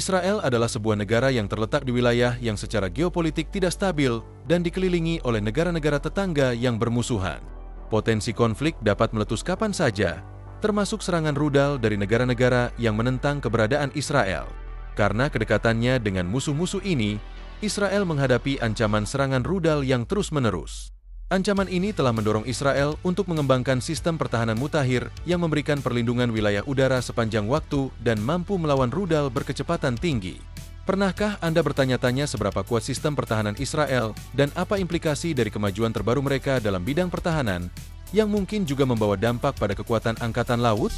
Israel adalah sebuah negara yang terletak di wilayah yang secara geopolitik tidak stabil dan dikelilingi oleh negara-negara tetangga yang bermusuhan. Potensi konflik dapat meletus kapan saja, termasuk serangan rudal dari negara-negara yang menentang keberadaan Israel. Karena kedekatannya dengan musuh-musuh ini, Israel menghadapi ancaman serangan rudal yang terus-menerus. Ancaman ini telah mendorong Israel untuk mengembangkan sistem pertahanan mutakhir yang memberikan perlindungan wilayah udara sepanjang waktu dan mampu melawan rudal berkecepatan tinggi. Pernahkah Anda bertanya-tanya seberapa kuat sistem pertahanan Israel dan apa implikasi dari kemajuan terbaru mereka dalam bidang pertahanan yang mungkin juga membawa dampak pada kekuatan angkatan laut?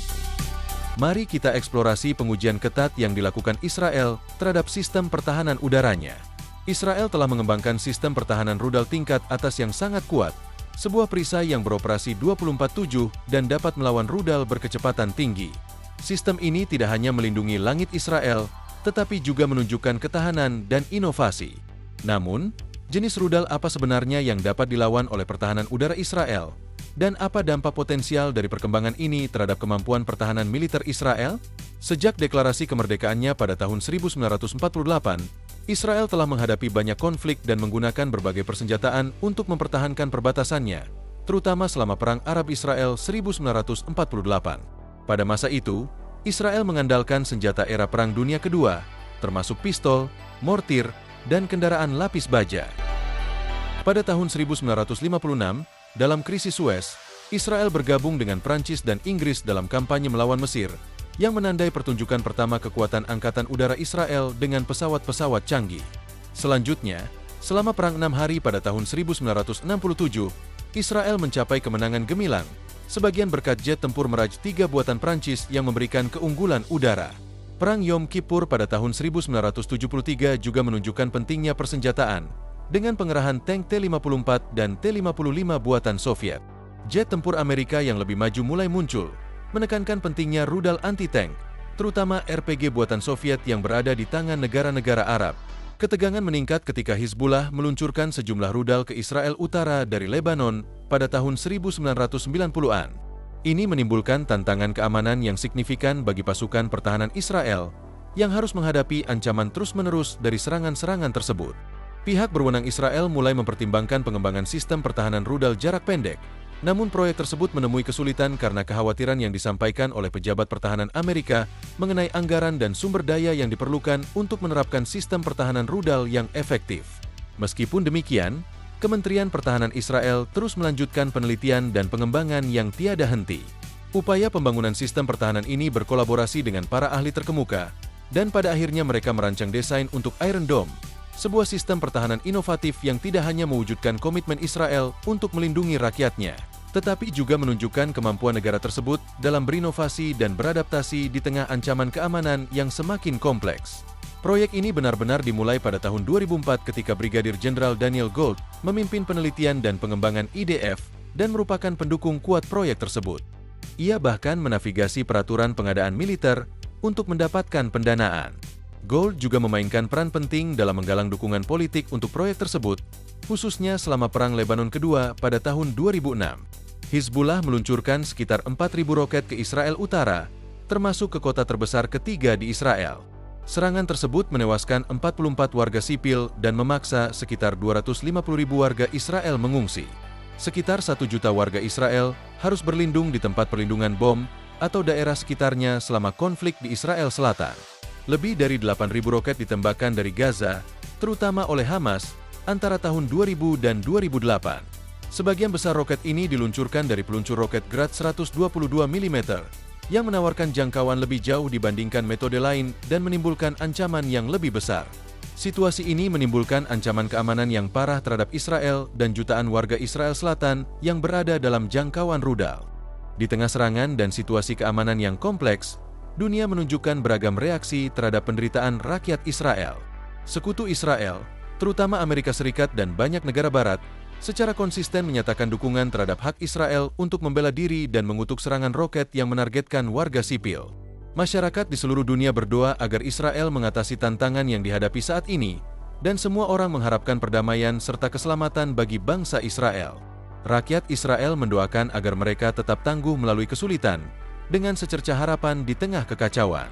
Mari kita eksplorasi pengujian ketat yang dilakukan Israel terhadap sistem pertahanan udaranya. Israel telah mengembangkan sistem pertahanan rudal tingkat atas yang sangat kuat, sebuah perisai yang beroperasi 24/7 dan dapat melawan rudal berkecepatan tinggi. Sistem ini tidak hanya melindungi langit Israel, tetapi juga menunjukkan ketahanan dan inovasi. Namun, jenis rudal apa sebenarnya yang dapat dilawan oleh pertahanan udara Israel? Dan apa dampak potensial dari perkembangan ini terhadap kemampuan pertahanan militer Israel? Sejak deklarasi kemerdekaannya pada tahun 1948, Israel telah menghadapi banyak konflik dan menggunakan berbagai persenjataan untuk mempertahankan perbatasannya, terutama selama Perang Arab-Israel 1948. Pada masa itu, Israel mengandalkan senjata era Perang Dunia Kedua, termasuk pistol, mortir, dan kendaraan lapis baja. Pada tahun 1956, dalam krisis Suez, Israel bergabung dengan Prancis dan Inggris dalam kampanye melawan Mesir, yang menandai pertunjukan pertama kekuatan angkatan udara Israel dengan pesawat-pesawat canggih. Selanjutnya, selama Perang 6 Hari pada tahun 1967, Israel mencapai kemenangan gemilang, sebagian berkat jet tempur Mirage 3 buatan Prancis yang memberikan keunggulan udara. Perang Yom Kippur pada tahun 1973 juga menunjukkan pentingnya persenjataan, dengan pengerahan tank T-54 dan T-55 buatan Soviet. Jet tempur Amerika yang lebih maju mulai muncul, menekankan pentingnya rudal anti-tank, terutama RPG buatan Soviet yang berada di tangan negara-negara Arab. Ketegangan meningkat ketika Hizbullah meluncurkan sejumlah rudal ke Israel Utara dari Lebanon pada tahun 1990-an. Ini menimbulkan tantangan keamanan yang signifikan bagi pasukan pertahanan Israel yang harus menghadapi ancaman terus-menerus dari serangan-serangan tersebut. Pihak berwenang Israel mulai mempertimbangkan pengembangan sistem pertahanan rudal jarak pendek. Namun proyek tersebut menemui kesulitan karena kekhawatiran yang disampaikan oleh pejabat pertahanan Amerika mengenai anggaran dan sumber daya yang diperlukan untuk menerapkan sistem pertahanan rudal yang efektif. Meskipun demikian, Kementerian Pertahanan Israel terus melanjutkan penelitian dan pengembangan yang tiada henti. Upaya pembangunan sistem pertahanan ini berkolaborasi dengan para ahli terkemuka, dan pada akhirnya mereka merancang desain untuk Iron Dome, sebuah sistem pertahanan inovatif yang tidak hanya mewujudkan komitmen Israel untuk melindungi rakyatnya, tetapi juga menunjukkan kemampuan negara tersebut dalam berinovasi dan beradaptasi di tengah ancaman keamanan yang semakin kompleks. Proyek ini benar-benar dimulai pada tahun 2004 ketika Brigadir Jenderal Daniel Gold memimpin penelitian dan pengembangan IDF dan merupakan pendukung kuat proyek tersebut. Ia bahkan menavigasi peraturan pengadaan militer untuk mendapatkan pendanaan. Gold juga memainkan peran penting dalam menggalang dukungan politik untuk proyek tersebut, khususnya selama Perang Lebanon Kedua pada tahun 2006. Hizbullah meluncurkan sekitar 4.000 roket ke Israel Utara, termasuk ke kota terbesar ketiga di Israel. Serangan tersebut menewaskan 44 warga sipil dan memaksa sekitar 250.000 warga Israel mengungsi. Sekitar 1 juta warga Israel harus berlindung di tempat perlindungan bom atau daerah sekitarnya selama konflik di Israel Selatan. Lebih dari 8.000 roket ditembakkan dari Gaza, terutama oleh Hamas, antara tahun 2000 dan 2008. Sebagian besar roket ini diluncurkan dari peluncur roket Grad 122 mm, yang menawarkan jangkauan lebih jauh dibandingkan metode lain dan menimbulkan ancaman yang lebih besar. Situasi ini menimbulkan ancaman keamanan yang parah terhadap Israel dan jutaan warga Israel Selatan yang berada dalam jangkauan rudal. Di tengah serangan dan situasi keamanan yang kompleks, dunia menunjukkan beragam reaksi terhadap penderitaan rakyat Israel. Sekutu Israel, terutama Amerika Serikat dan banyak negara Barat, secara konsisten menyatakan dukungan terhadap hak Israel untuk membela diri dan mengutuk serangan roket yang menargetkan warga sipil. Masyarakat di seluruh dunia berdoa agar Israel mengatasi tantangan yang dihadapi saat ini, dan semua orang mengharapkan perdamaian serta keselamatan bagi bangsa Israel. Rakyat Israel mendoakan agar mereka tetap tangguh melalui kesulitan, dengan secercah harapan di tengah kekacauan.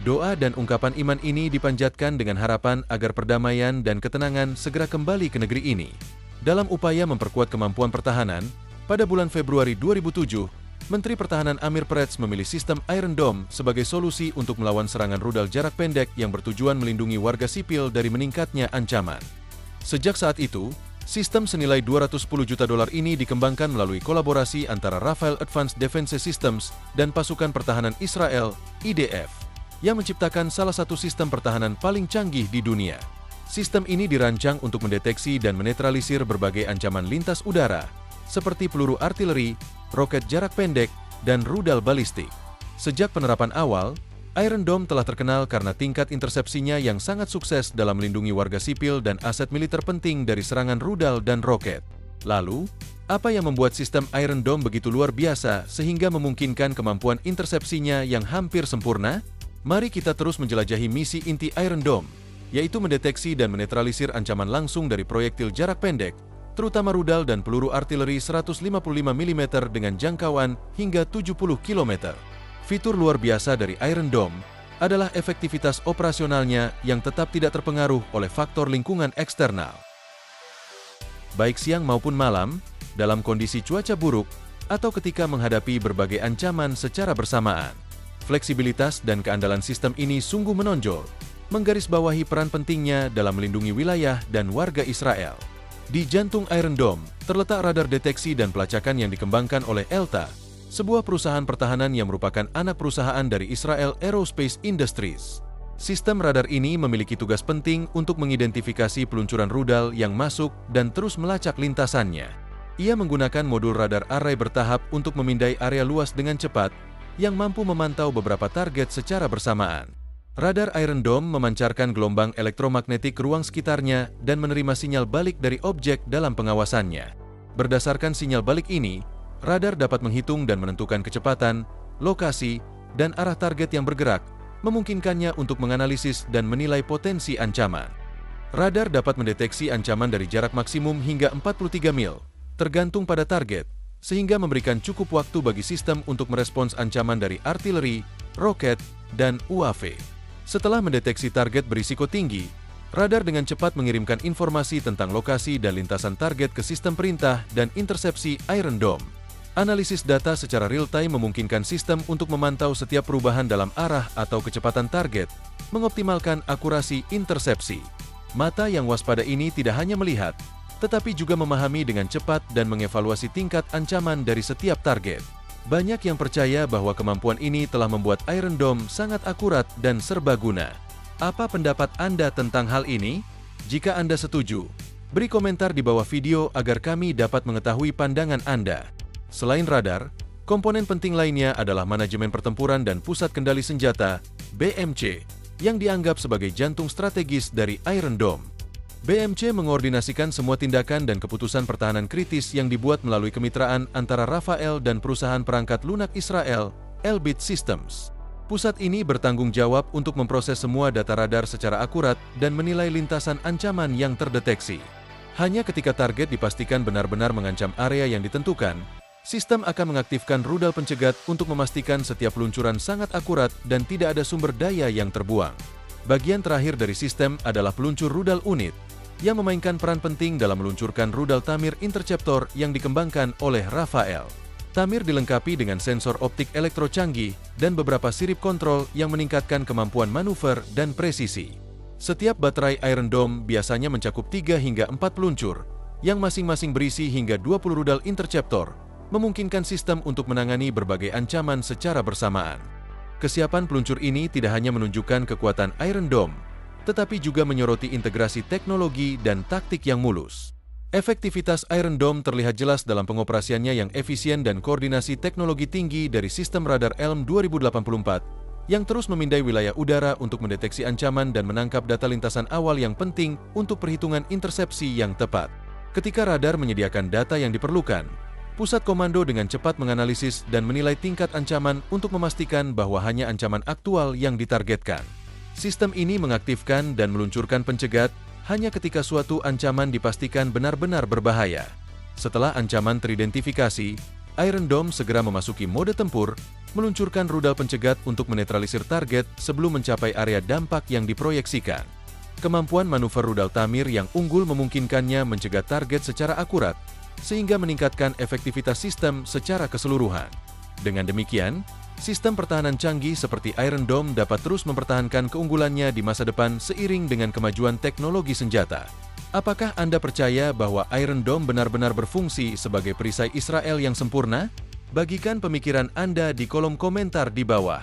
Doa dan ungkapan iman ini dipanjatkan dengan harapan agar perdamaian dan ketenangan segera kembali ke negeri ini. Dalam upaya memperkuat kemampuan pertahanan, pada bulan Februari 2007, Menteri Pertahanan Amir Peretz memilih sistem Iron Dome sebagai solusi untuk melawan serangan rudal jarak pendek yang bertujuan melindungi warga sipil dari meningkatnya ancaman. Sejak saat itu, sistem senilai $210 juta ini dikembangkan melalui kolaborasi antara Rafael Advanced Defense Systems dan pasukan pertahanan Israel, IDF, yang menciptakan salah satu sistem pertahanan paling canggih di dunia. Sistem ini dirancang untuk mendeteksi dan menetralisir berbagai ancaman lintas udara, seperti peluru artileri, roket jarak pendek, dan rudal balistik. Sejak penerapan awal, Iron Dome telah terkenal karena tingkat intersepsinya yang sangat sukses dalam melindungi warga sipil dan aset militer penting dari serangan rudal dan roket. Lalu, apa yang membuat sistem Iron Dome begitu luar biasa sehingga memungkinkan kemampuan intersepsinya yang hampir sempurna? Mari kita terus menjelajahi misi inti Iron Dome, yaitu mendeteksi dan menetralisir ancaman langsung dari proyektil jarak pendek, terutama rudal dan peluru artileri 155 mm dengan jangkauan hingga 70 km. Fitur luar biasa dari Iron Dome adalah efektivitas operasionalnya yang tetap tidak terpengaruh oleh faktor lingkungan eksternal. Baik siang maupun malam, dalam kondisi cuaca buruk, atau ketika menghadapi berbagai ancaman secara bersamaan. Fleksibilitas dan keandalan sistem ini sungguh menonjol, menggarisbawahi peran pentingnya dalam melindungi wilayah dan warga Israel. Di jantung Iron Dome, terletak radar deteksi dan pelacakan yang dikembangkan oleh Elta, sebuah perusahaan pertahanan yang merupakan anak perusahaan dari Israel Aerospace Industries. Sistem radar ini memiliki tugas penting untuk mengidentifikasi peluncuran rudal yang masuk dan terus melacak lintasannya. Ia menggunakan modul radar array bertahap untuk memindai area luas dengan cepat, yang mampu memantau beberapa target secara bersamaan. Radar Iron Dome memancarkan gelombang elektromagnetik ke ruang sekitarnya dan menerima sinyal balik dari objek dalam pengawasannya. Berdasarkan sinyal balik ini, radar dapat menghitung dan menentukan kecepatan, lokasi, dan arah target yang bergerak, memungkinkannya untuk menganalisis dan menilai potensi ancaman. Radar dapat mendeteksi ancaman dari jarak maksimum hingga 43 mil, tergantung pada target, sehingga memberikan cukup waktu bagi sistem untuk merespons ancaman dari artileri, roket, dan UAV. Setelah mendeteksi target berisiko tinggi, radar dengan cepat mengirimkan informasi tentang lokasi dan lintasan target ke sistem perintah dan intersepsi Iron Dome. Analisis data secara real-time memungkinkan sistem untuk memantau setiap perubahan dalam arah atau kecepatan target, mengoptimalkan akurasi intersepsi. Mata yang waspada ini tidak hanya melihat, tetapi juga memahami dengan cepat dan mengevaluasi tingkat ancaman dari setiap target. Banyak yang percaya bahwa kemampuan ini telah membuat Iron Dome sangat akurat dan serbaguna. Apa pendapat Anda tentang hal ini? Jika Anda setuju, beri komentar di bawah video agar kami dapat mengetahui pandangan Anda. Selain radar, komponen penting lainnya adalah manajemen pertempuran dan pusat kendali senjata, BMC, yang dianggap sebagai jantung strategis dari Iron Dome. BMC mengordinasikan semua tindakan dan keputusan pertahanan kritis yang dibuat melalui kemitraan antara Rafael dan perusahaan perangkat lunak Israel, Elbit Systems. Pusat ini bertanggung jawab untuk memproses semua data radar secara akurat dan menilai lintasan ancaman yang terdeteksi. Hanya ketika target dipastikan benar-benar mengancam area yang ditentukan, sistem akan mengaktifkan rudal pencegat untuk memastikan setiap peluncuran sangat akurat dan tidak ada sumber daya yang terbuang. Bagian terakhir dari sistem adalah peluncur rudal unit, yang memainkan peran penting dalam meluncurkan rudal Tamir Interceptor yang dikembangkan oleh Rafael. Tamir dilengkapi dengan sensor optik elektro canggih dan beberapa sirip kontrol yang meningkatkan kemampuan manuver dan presisi. Setiap baterai Iron Dome biasanya mencakup 3 hingga 4 peluncur, yang masing-masing berisi hingga 20 rudal interceptor, memungkinkan sistem untuk menangani berbagai ancaman secara bersamaan. Kesiapan peluncur ini tidak hanya menunjukkan kekuatan Iron Dome, tetapi juga menyoroti integrasi teknologi dan taktik yang mulus. Efektivitas Iron Dome terlihat jelas dalam pengoperasiannya yang efisien dan koordinasi teknologi tinggi dari sistem radar ELM 2084, yang terus memindai wilayah udara untuk mendeteksi ancaman dan menangkap data lintasan awal yang penting untuk perhitungan intersepsi yang tepat. Ketika radar menyediakan data yang diperlukan, pusat komando dengan cepat menganalisis dan menilai tingkat ancaman untuk memastikan bahwa hanya ancaman aktual yang ditargetkan. Sistem ini mengaktifkan dan meluncurkan pencegat hanya ketika suatu ancaman dipastikan benar-benar berbahaya. Setelah ancaman teridentifikasi, Iron Dome segera memasuki mode tempur meluncurkan rudal pencegat untuk menetralisir target sebelum mencapai area dampak yang diproyeksikan. Kemampuan manuver rudal Tamir yang unggul memungkinkannya mencegah target secara akurat, sehingga meningkatkan efektivitas sistem secara keseluruhan. Dengan demikian, sistem pertahanan canggih seperti Iron Dome dapat terus mempertahankan keunggulannya di masa depan seiring dengan kemajuan teknologi senjata. Apakah Anda percaya bahwa Iron Dome benar-benar berfungsi sebagai perisai Israel yang sempurna? Bagikan pemikiran Anda di kolom komentar di bawah.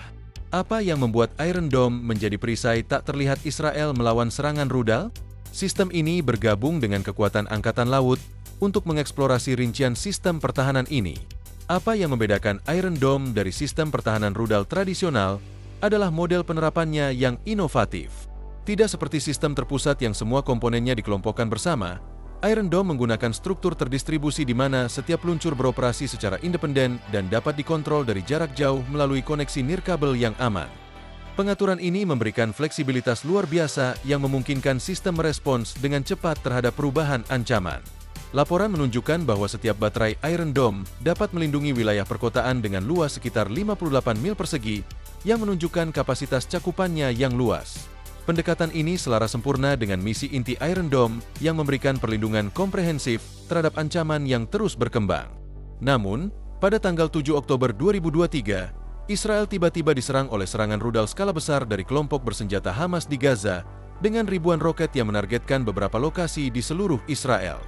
Apa yang membuat Iron Dome menjadi perisai tak terlihat Israel melawan serangan rudal? Sistem ini bergabung dengan kekuatan Angkatan Laut untuk mengeksplorasi rincian sistem pertahanan ini. Apa yang membedakan Iron Dome dari sistem pertahanan rudal tradisional adalah model penerapannya yang inovatif. Tidak seperti sistem terpusat yang semua komponennya dikelompokkan bersama, Iron Dome menggunakan struktur terdistribusi di mana setiap peluncur beroperasi secara independen dan dapat dikontrol dari jarak jauh melalui koneksi nirkabel yang aman. Pengaturan ini memberikan fleksibilitas luar biasa yang memungkinkan sistem merespons dengan cepat terhadap perubahan ancaman. Laporan menunjukkan bahwa setiap baterai Iron Dome dapat melindungi wilayah perkotaan dengan luas sekitar 58 mil persegi, yang menunjukkan kapasitas cakupannya yang luas. Pendekatan ini selaras sempurna dengan misi inti Iron Dome yang memberikan perlindungan komprehensif terhadap ancaman yang terus berkembang. Namun, pada tanggal 7 Oktober 2023, Israel tiba-tiba diserang oleh serangan rudal skala besar dari kelompok bersenjata Hamas di Gaza dengan ribuan roket yang menargetkan beberapa lokasi di seluruh Israel.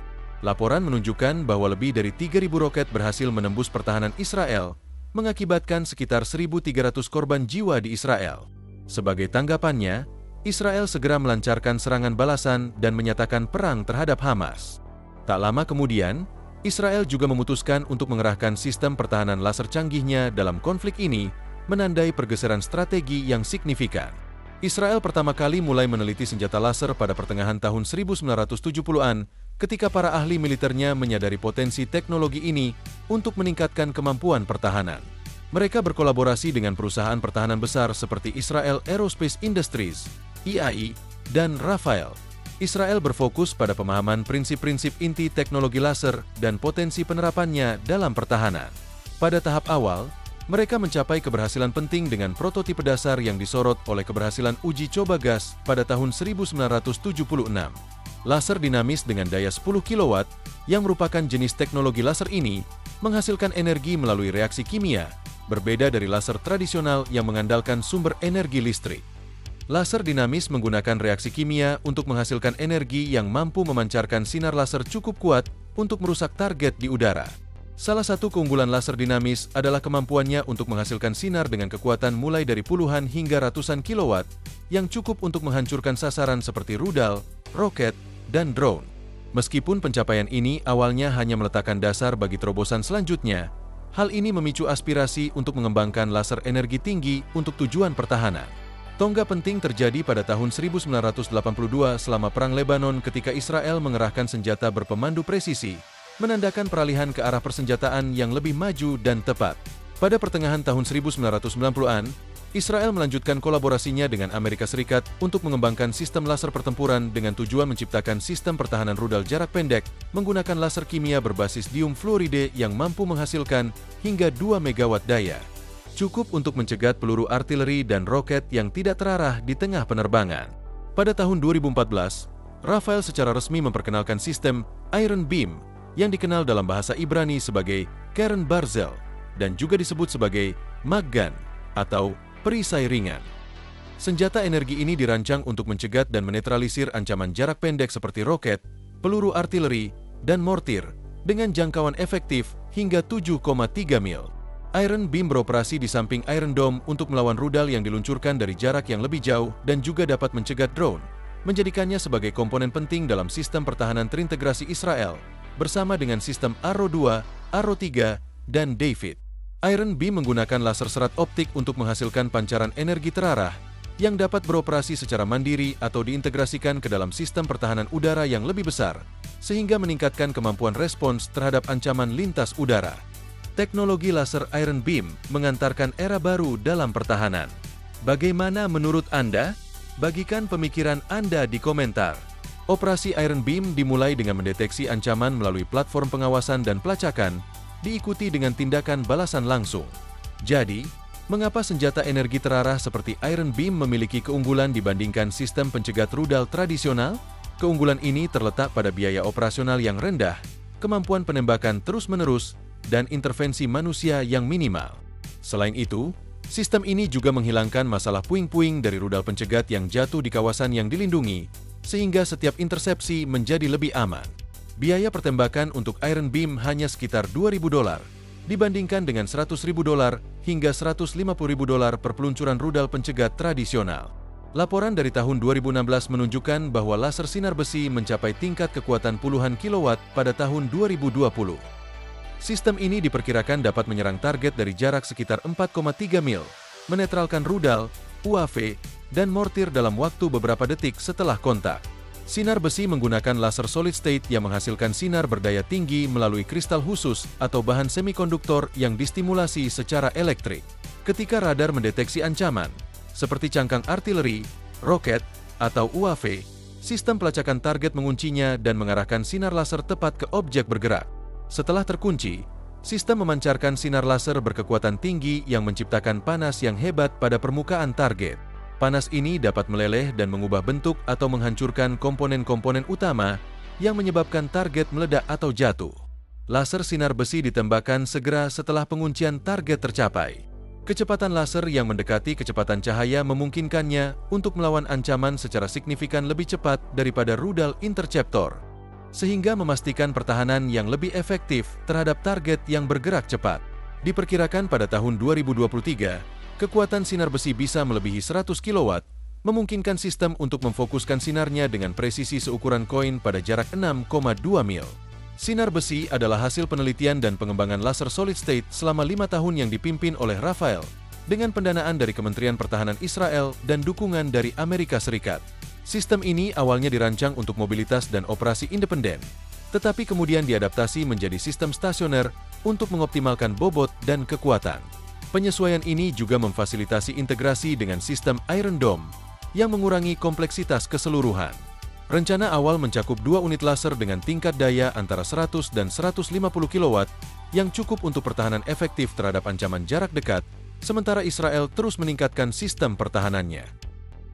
Laporan menunjukkan bahwa lebih dari 3.000 roket berhasil menembus pertahanan Israel, mengakibatkan sekitar 1.300 korban jiwa di Israel. Sebagai tanggapannya, Israel segera melancarkan serangan balasan dan menyatakan perang terhadap Hamas. Tak lama kemudian, Israel juga memutuskan untuk mengerahkan sistem pertahanan laser canggihnya dalam konflik ini, menandai pergeseran strategi yang signifikan. Israel pertama kali mulai meneliti senjata laser pada pertengahan tahun 1970-an, ketika para ahli militernya menyadari potensi teknologi ini untuk meningkatkan kemampuan pertahanan. Mereka berkolaborasi dengan perusahaan pertahanan besar seperti Israel Aerospace Industries, IAI, dan Rafael. Israel berfokus pada pemahaman prinsip-prinsip inti teknologi laser dan potensi penerapannya dalam pertahanan. Pada tahap awal, mereka mencapai keberhasilan penting dengan prototipe dasar yang disorot oleh keberhasilan uji coba gas pada tahun 1976. Laser dinamis dengan daya 10 kW, yang merupakan jenis teknologi laser ini, menghasilkan energi melalui reaksi kimia, berbeda dari laser tradisional yang mengandalkan sumber energi listrik. Laser dinamis menggunakan reaksi kimia untuk menghasilkan energi yang mampu memancarkan sinar laser cukup kuat untuk merusak target di udara. Salah satu keunggulan laser dinamis adalah kemampuannya untuk menghasilkan sinar dengan kekuatan mulai dari puluhan hingga ratusan kilowatt, yang cukup untuk menghancurkan sasaran seperti rudal, roket, dan drone. Meskipun pencapaian ini awalnya hanya meletakkan dasar bagi terobosan selanjutnya, hal ini memicu aspirasi untuk mengembangkan laser energi tinggi untuk tujuan pertahanan. Tonggak penting terjadi pada tahun 1982 selama Perang Lebanon ketika Israel mengerahkan senjata berpemandu presisi, menandakan peralihan ke arah persenjataan yang lebih maju dan tepat. Pada pertengahan tahun 1990-an, Israel melanjutkan kolaborasinya dengan Amerika Serikat untuk mengembangkan sistem laser pertempuran dengan tujuan menciptakan sistem pertahanan rudal jarak pendek menggunakan laser kimia berbasis dium fluoride yang mampu menghasilkan hingga 2 megawatt daya. Cukup untuk mencegat peluru artileri dan roket yang tidak terarah di tengah penerbangan. Pada tahun 2014, Rafael secara resmi memperkenalkan sistem Iron Beam yang dikenal dalam bahasa Ibrani sebagai Keren Barzel dan juga disebut sebagai Maggan atau perisai ringan. Senjata energi ini dirancang untuk mencegat dan menetralisir ancaman jarak pendek seperti roket, peluru artileri, dan mortir dengan jangkauan efektif hingga 7,3 mil. Iron Beam beroperasi di samping Iron Dome untuk melawan rudal yang diluncurkan dari jarak yang lebih jauh dan juga dapat mencegat drone, menjadikannya sebagai komponen penting dalam sistem pertahanan terintegrasi Israel, bersama dengan sistem Arrow 2, Arrow 3, dan David. Iron Beam menggunakan laser serat optik untuk menghasilkan pancaran energi terarah yang dapat beroperasi secara mandiri atau diintegrasikan ke dalam sistem pertahanan udara yang lebih besar, sehingga meningkatkan kemampuan respons terhadap ancaman lintas udara. Teknologi laser Iron Beam mengantarkan era baru dalam pertahanan. Bagaimana menurut Anda? Bagikan pemikiran Anda di komentar. Operasi Iron Beam dimulai dengan mendeteksi ancaman melalui platform pengawasan dan pelacakan, diikuti dengan tindakan balasan langsung. Jadi, Mengapa senjata energi terarah seperti Iron Beam memiliki keunggulan dibandingkan sistem pencegat rudal tradisional? Keunggulan ini terletak pada biaya operasional yang rendah, kemampuan penembakan terus-menerus, dan intervensi manusia yang minimal. Selain itu, sistem ini juga menghilangkan masalah puing-puing dari rudal pencegat yang jatuh di kawasan yang dilindungi, sehingga setiap intersepsi menjadi lebih aman. Biaya pertembakan untuk Iron Beam hanya sekitar $2.000, dibandingkan dengan $100.000 hingga $150.000 per peluncuran rudal pencegat tradisional. Laporan dari tahun 2016 menunjukkan bahwa laser sinar besi mencapai tingkat kekuatan puluhan kilowatt pada tahun 2020. Sistem ini diperkirakan dapat menyerang target dari jarak sekitar 4,3 mil, menetralkan rudal, UAV, dan mortir dalam waktu beberapa detik setelah kontak. Sinar besi menggunakan laser solid state yang menghasilkan sinar berdaya tinggi melalui kristal khusus atau bahan semikonduktor yang distimulasi secara elektrik. Ketika radar mendeteksi ancaman, seperti cangkang artileri, roket, atau UAV, sistem pelacakan target menguncinya dan mengarahkan sinar laser tepat ke objek bergerak. Setelah terkunci, sistem memancarkan sinar laser berkekuatan tinggi yang menciptakan panas yang hebat pada permukaan target. Panas ini dapat meleleh dan mengubah bentuk atau menghancurkan komponen-komponen utama yang menyebabkan target meledak atau jatuh. Laser sinar besi ditembakkan segera setelah penguncian target tercapai. Kecepatan laser yang mendekati kecepatan cahaya memungkinkannya untuk melawan ancaman secara signifikan lebih cepat daripada rudal interceptor, sehingga memastikan pertahanan yang lebih efektif terhadap target yang bergerak cepat. Diperkirakan pada tahun 2023, kekuatan sinar besi bisa melebihi 100 kW, memungkinkan sistem untuk memfokuskan sinarnya dengan presisi seukuran koin pada jarak 6,2 mil. Sinar besi adalah hasil penelitian dan pengembangan laser solid state selama 5 tahun yang dipimpin oleh Rafael, dengan pendanaan dari Kementerian Pertahanan Israel dan dukungan dari Amerika Serikat. Sistem ini awalnya dirancang untuk mobilitas dan operasi independen, tetapi kemudian diadaptasi menjadi sistem stasioner untuk mengoptimalkan bobot dan kekuatan. Penyesuaian ini juga memfasilitasi integrasi dengan sistem Iron Dome yang mengurangi kompleksitas keseluruhan. Rencana awal mencakup 2 unit laser dengan tingkat daya antara 100 dan 150 kW yang cukup untuk pertahanan efektif terhadap ancaman jarak dekat, sementara Israel terus meningkatkan sistem pertahanannya.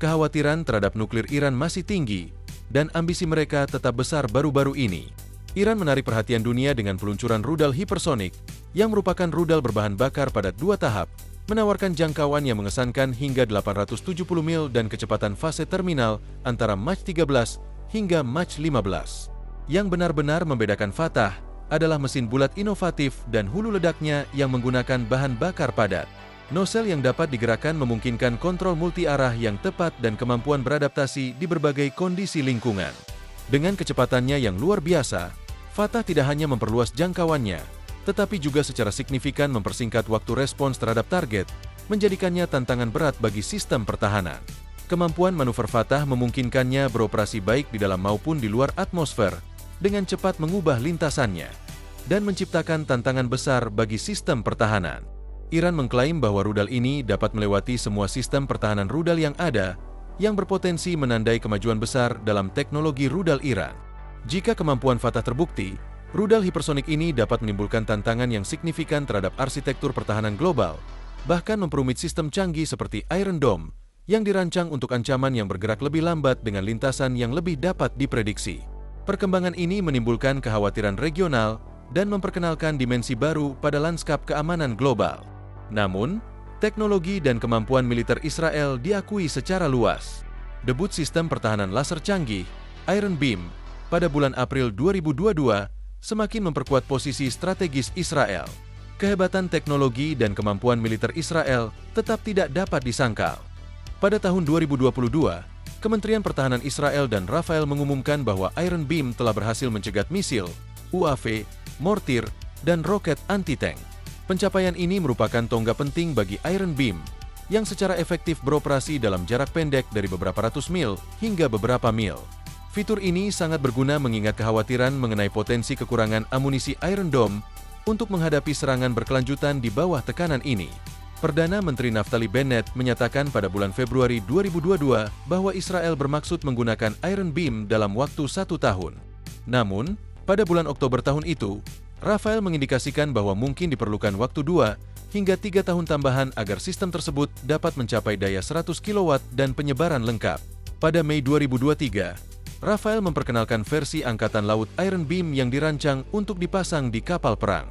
Kekhawatiran terhadap nuklir Iran masih tinggi, dan ambisi mereka tetap besar baru-baru ini. Iran menarik perhatian dunia dengan peluncuran rudal hipersonik yang merupakan rudal berbahan bakar pada 2 tahap, menawarkan jangkauan yang mengesankan hingga 870 mil dan kecepatan fase terminal antara Mach 13 hingga Mach 15. Yang benar-benar membedakan Fatah adalah mesin bulat inovatif dan hulu ledaknya yang menggunakan bahan bakar padat. Nozzle yang dapat digerakkan memungkinkan kontrol multi-arah yang tepat dan kemampuan beradaptasi di berbagai kondisi lingkungan. Dengan kecepatannya yang luar biasa, Fatah tidak hanya memperluas jangkauannya, tetapi juga secara signifikan mempersingkat waktu respons terhadap target, menjadikannya tantangan berat bagi sistem pertahanan. Kemampuan manuver Fatah memungkinkannya beroperasi baik di dalam maupun di luar atmosfer, dengan cepat mengubah lintasannya, dan menciptakan tantangan besar bagi sistem pertahanan. Iran mengklaim bahwa rudal ini dapat melewati semua sistem pertahanan rudal yang ada, yang berpotensi menandai kemajuan besar dalam teknologi rudal Iran. Jika kemampuan Fatah terbukti, rudal hipersonik ini dapat menimbulkan tantangan yang signifikan terhadap arsitektur pertahanan global, bahkan memperumit sistem canggih seperti Iron Dome, yang dirancang untuk ancaman yang bergerak lebih lambat dengan lintasan yang lebih dapat diprediksi. Perkembangan ini menimbulkan kekhawatiran regional dan memperkenalkan dimensi baru pada lanskap keamanan global. Namun, teknologi dan kemampuan militer Israel diakui secara luas. Debut sistem pertahanan laser canggih, Iron Beam, pada bulan April 2022 semakin memperkuat posisi strategis Israel. Kehebatan teknologi dan kemampuan militer Israel tetap tidak dapat disangkal. Pada tahun 2022, Kementerian Pertahanan Israel dan Rafael mengumumkan bahwa Iron Beam telah berhasil mencegat misil, UAV, mortir, dan roket anti-tank. Pencapaian ini merupakan tonggak penting bagi Iron Beam, yang secara efektif beroperasi dalam jarak pendek dari beberapa ratus mil hingga beberapa mil. Fitur ini sangat berguna mengingat kekhawatiran mengenai potensi kekurangan amunisi Iron Dome untuk menghadapi serangan berkelanjutan di bawah tekanan ini. Perdana Menteri Naftali Bennett menyatakan pada bulan Februari 2022 bahwa Israel bermaksud menggunakan Iron Beam dalam waktu 1 tahun. Namun, pada bulan Oktober tahun itu, Rafael mengindikasikan bahwa mungkin diperlukan waktu 2 hingga 3 tahun tambahan agar sistem tersebut dapat mencapai daya 100 kW dan penyebaran lengkap. Pada Mei 2023, Rafael memperkenalkan versi Angkatan Laut Iron Beam yang dirancang untuk dipasang di kapal perang.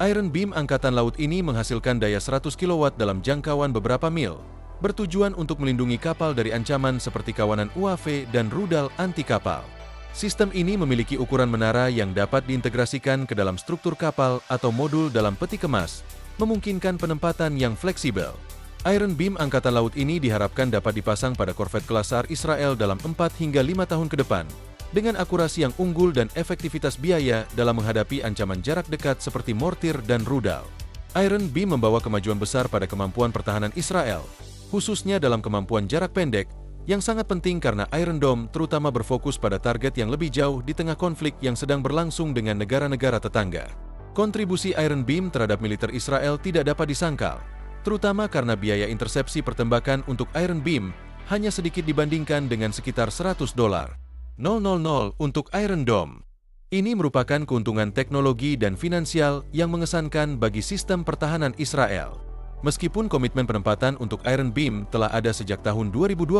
Iron Beam Angkatan Laut ini menghasilkan daya 100 kW dalam jangkauan beberapa mil, bertujuan untuk melindungi kapal dari ancaman seperti kawanan UAV dan rudal anti kapal. Sistem ini memiliki ukuran menara yang dapat diintegrasikan ke dalam struktur kapal atau modul dalam peti kemas, memungkinkan penempatan yang fleksibel. Iron Beam Angkatan Laut ini diharapkan dapat dipasang pada korvet kelas SAR Israel dalam 4 hingga 5 tahun ke depan, dengan akurasi yang unggul dan efektivitas biaya dalam menghadapi ancaman jarak dekat seperti mortir dan rudal. Iron Beam membawa kemajuan besar pada kemampuan pertahanan Israel, khususnya dalam kemampuan jarak pendek, yang sangat penting karena Iron Dome terutama berfokus pada target yang lebih jauh di tengah konflik yang sedang berlangsung dengan negara-negara tetangga. Kontribusi Iron Beam terhadap militer Israel tidak dapat disangkal, terutama karena biaya intersepsi pertembakan untuk Iron Beam hanya sedikit dibandingkan dengan sekitar $100 untuk Iron Dome. Ini merupakan keuntungan teknologi dan finansial yang mengesankan bagi sistem pertahanan Israel. Meskipun komitmen penempatan untuk Iron Beam telah ada sejak tahun 2020,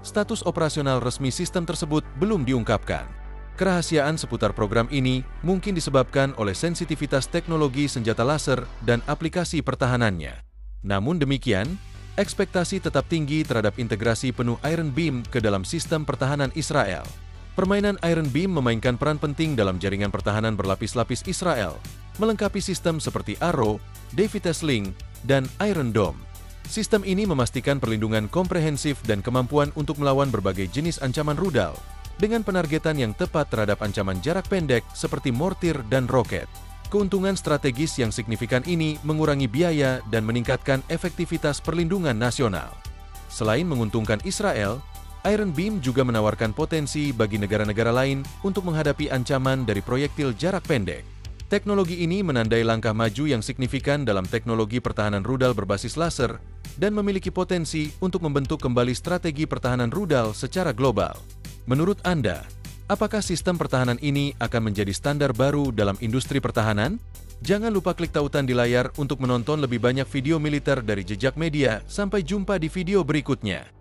status operasional resmi sistem tersebut belum diungkapkan. Kerahasiaan seputar program ini mungkin disebabkan oleh sensitivitas teknologi senjata laser dan aplikasi pertahanannya. Namun demikian, ekspektasi tetap tinggi terhadap integrasi penuh Iron Beam ke dalam sistem pertahanan Israel. Permainan Iron Beam memainkan peran penting dalam jaringan pertahanan berlapis-lapis Israel, melengkapi sistem seperti Arrow, David's Sling, dan Iron Dome. Sistem ini memastikan perlindungan komprehensif dan kemampuan untuk melawan berbagai jenis ancaman rudal, dengan penargetan yang tepat terhadap ancaman jarak pendek seperti mortir dan roket. Keuntungan strategis yang signifikan ini mengurangi biaya dan meningkatkan efektivitas perlindungan nasional. Selain menguntungkan Israel, Iron Beam juga menawarkan potensi bagi negara-negara lain untuk menghadapi ancaman dari proyektil jarak pendek. Teknologi ini menandai langkah maju yang signifikan dalam teknologi pertahanan rudal berbasis laser dan memiliki potensi untuk membentuk kembali strategi pertahanan rudal secara global. Menurut Anda, apakah sistem pertahanan ini akan menjadi standar baru dalam industri pertahanan? Jangan lupa klik tautan di layar untuk menonton lebih banyak video militer dari Jejak Media. Sampai jumpa di video berikutnya.